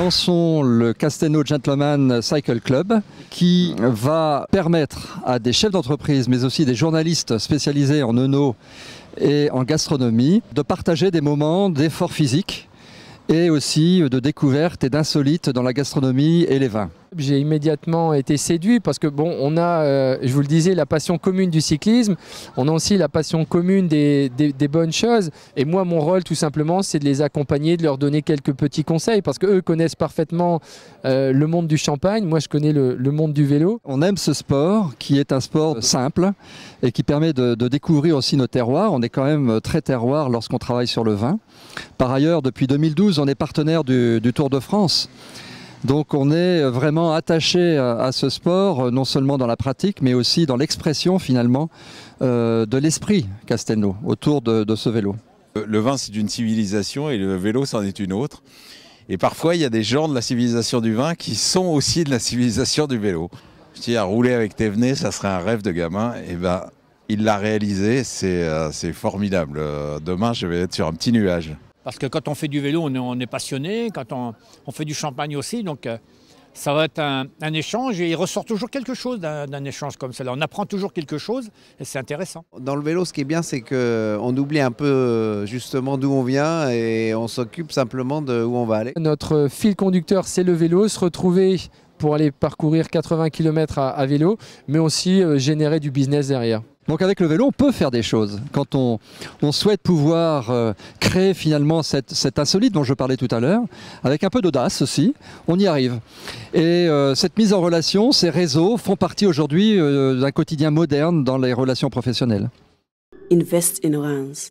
lançons le Castelnau Gentleman Cycle Club qui va permettre à des chefs d'entreprise mais aussi des journalistes spécialisés en œno et en gastronomie de partager des moments d'effort physique et aussi de découverte et d'insolites dans la gastronomie et les vins. J'ai immédiatement été séduit parce que bon, on a, je vous le disais, la passion commune du cyclisme, on a aussi la passion commune des bonnes choses. Et moi, mon rôle, tout simplement, c'est de les accompagner, de leur donner quelques petits conseils parce qu'eux connaissent parfaitement le monde du champagne. Moi, je connais le monde du vélo. On aime ce sport qui est un sport simple et qui permet de découvrir aussi nos terroirs. On est quand même très terroir lorsqu'on travaille sur le vin. Par ailleurs, depuis 2012, on est partenaire du Tour de France. Donc on est vraiment attaché à ce sport, non seulement dans la pratique, mais aussi dans l'expression finalement de l'esprit Castelnau autour de ce vélo. Le vin c'est une civilisation et le vélo c'en est une autre. Et parfois il y a des gens de la civilisation du vin qui sont aussi de la civilisation du vélo. Je dis à rouler avec Thévenet, ça serait un rêve de gamin. Et ben il l'a réalisé, c'est formidable. Demain je vais être sur un petit nuage. Parce que quand on fait du vélo, on est passionné, quand on fait du champagne aussi, donc ça va être un échange et il ressort toujours quelque chose d'un échange comme cela. On apprend toujours quelque chose et c'est intéressant. Dans le vélo, ce qui est bien, c'est qu'on oublie un peu justement d'où on vient et on s'occupe simplement de où on va aller. Notre fil conducteur, c'est le vélo, se retrouver pour aller parcourir 80 km à vélo, mais aussi générer du business derrière. Donc avec le vélo, on peut faire des choses. Quand on souhaite pouvoir créer finalement cette insolite dont je parlais tout à l'heure, avec un peu d'audace aussi, on y arrive. Et cette mise en relation, ces réseaux font partie aujourd'hui d'un quotidien moderne dans les relations professionnelles. Invest in Orange.